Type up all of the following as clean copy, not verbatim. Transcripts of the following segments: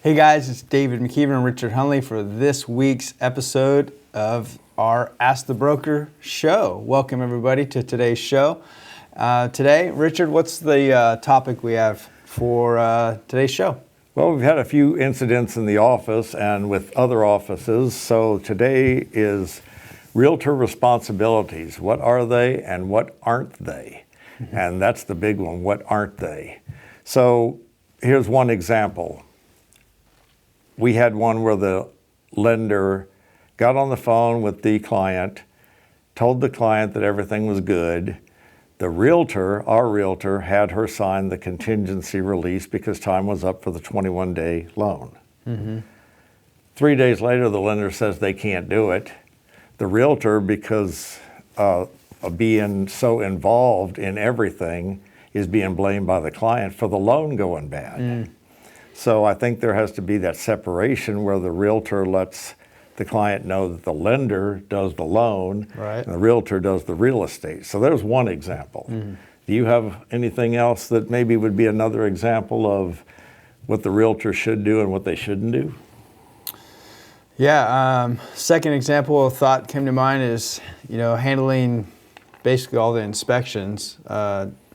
Hey guys, it's David McKeever and Richard Hunley for this week's episode of our Ask the Broker show. Welcome everybody to today's show. Today, Richard, what's the topic we have for today's show? Well, we've had a few incidents in the office and with other offices. So today is Realtor responsibilities. What are they and what aren't they? And that's the big one. What aren't they? So here's one example. We had one where the lender got on the phone with the client, told the client that everything was good. The realtor, our realtor, had her sign the contingency release because time was up for the 21-day loan. 3 days later, the lender says they can't do it. The realtor, because of being so involved in everything, is being blamed by the client for the loan going bad. So I think there has to be that separation where the realtor lets the client know that the lender does the loan, Right. and the realtor does the real estate. So there's one example. Do you have anything else that maybe would be another example of what the realtor should do and what they shouldn't do? Yeah, second example of thought came to mind is, handling basically all the inspections.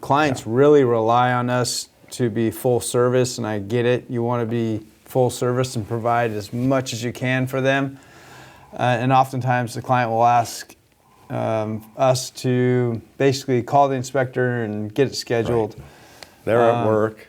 Clients really rely on us to be full service, and I get it. You want to be full service and provide as much as you can for them. And oftentimes the client will ask us to basically call the inspector and get it scheduled. Right. They're at work.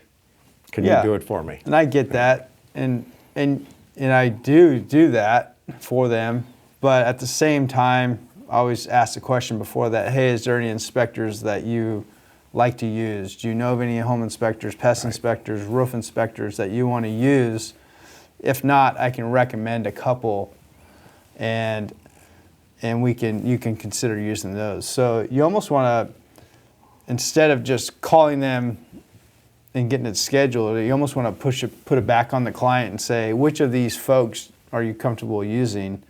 Can you do it for me? And I get that, and I do that for them. But at the same time, I always ask the question before that: hey, is there any inspectors that you like to use? Do you know of any home inspectors, pest inspectors, roof inspectors that you want to use? If not, I can recommend a couple, and you can consider using those. So you almost want to, instead of just calling them and getting it scheduled, you almost want to put it back on the client and say, which of these folks are you comfortable using?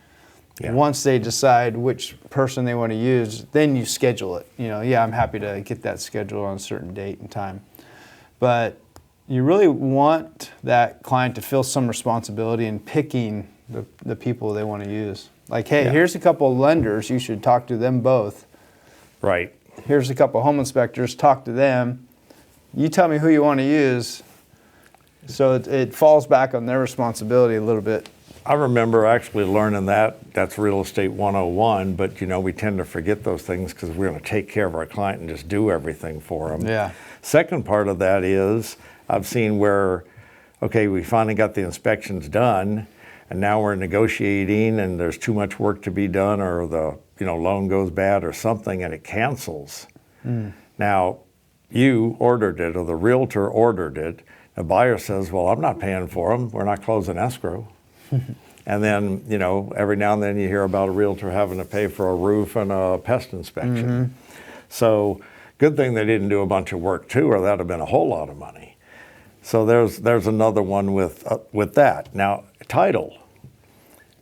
Yeah. Once they decide which person they want to use, then you schedule it. I'm happy to get that scheduled on a certain date and time. But you really want that client to feel some responsibility in picking the people they want to use. Like, hey, here's a couple of lenders, you should talk to them both. Right. Here's a couple of home inspectors, talk to them. You tell me who you want to use. So it falls back on their responsibility a little bit. I remember actually learning that's real estate 101, but we tend to forget those things because we're going to take care of our client and just do everything for them. Yeah. Second part of that is I've seen where, okay, we finally got the inspections done and now we're negotiating and there's too much work to be done, or the loan goes bad or something and it cancels. Now, you ordered it or the realtor ordered it. The buyer says, well, I'm not paying for them. We're not closing escrow. And then, every now and then you hear about a realtor having to pay for a roof and a pest inspection. So good thing they didn't do a bunch of work too, or that'd have been a whole lot of money. So there's another one with that. Now, title,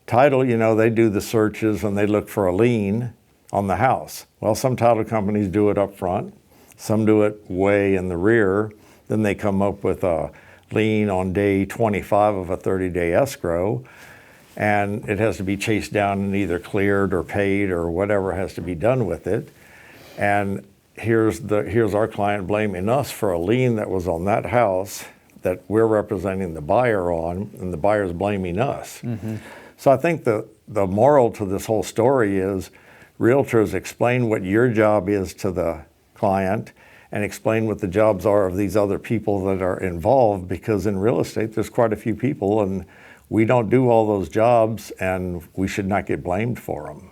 they do the searches and they look for a lien on the house. Well, some title companies do it up front. Some do it way in the rear. Then they come up with a lien on day 25 of a 30-day escrow, and it has to be chased down and either cleared or paid or whatever has to be done with it. And here's our client blaming us for a lien that was on that house that we're representing the buyer on, and the buyer's blaming us. So I think the moral to this whole story is realtors explain what your job is to the client and explain what the jobs are of these other people that are involved, because in real estate there's quite a few people and we don't do all those jobs and we should not get blamed for them.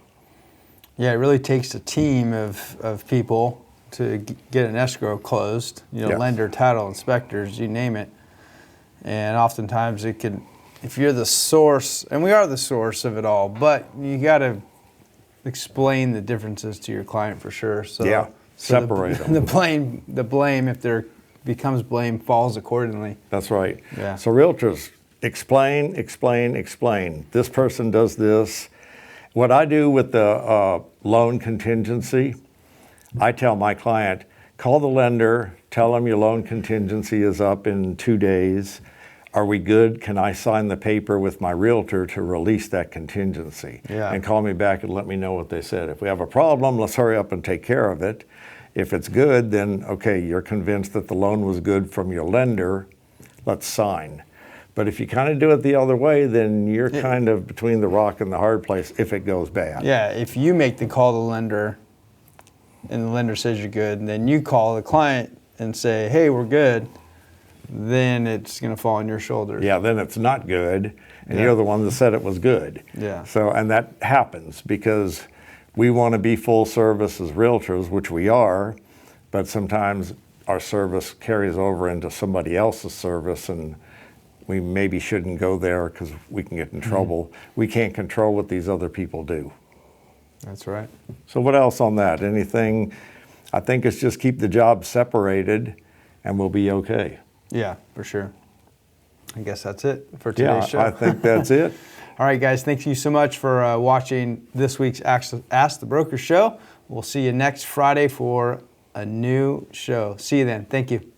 Yeah, it really takes a team of people to get an escrow closed, Yes. Lender, title, inspectors, you name it. And oftentimes it can, if you're the source, and we are the source of it all, but you got to explain the differences to your client for sure. So separate them. The blame, if there becomes blame, falls accordingly. That's right. Yeah. So realtors, explain. This person does this. What I do with the loan contingency, I tell my client, call the lender, tell them your loan contingency is up in 2 days. are we good? Can I sign the paper with my realtor to release that contingency? Yeah. And call me back and let me know what they said. If we have a problem, let's hurry up and take care of it. If it's good, then okay, you're convinced that the loan was good from your lender, let's sign. But if you kind of do it the other way, then you're kind of between the rock and the hard place if it goes bad. Yeah, if you make the call to the lender and the lender says you're good, and then you call the client and say, hey, we're good, then it's going to fall on your shoulders. Yeah, then it's not good, and Yeah. you're the one that said it was good. Yeah. So, and that happens because we want to be full service as realtors, which we are, but sometimes our service carries over into somebody else's service, and we maybe shouldn't go there because we can get in trouble. We can't control what these other people do. That's right. So what else on that? Anything? I think it's just keep the jobs separated and we'll be okay. Yeah, for sure. I guess that's it for today's show. I think that's it. All right, guys, thank you so much for watching this week's Ask the Broker show. We'll see you next Friday for a new show. See you then. Thank you.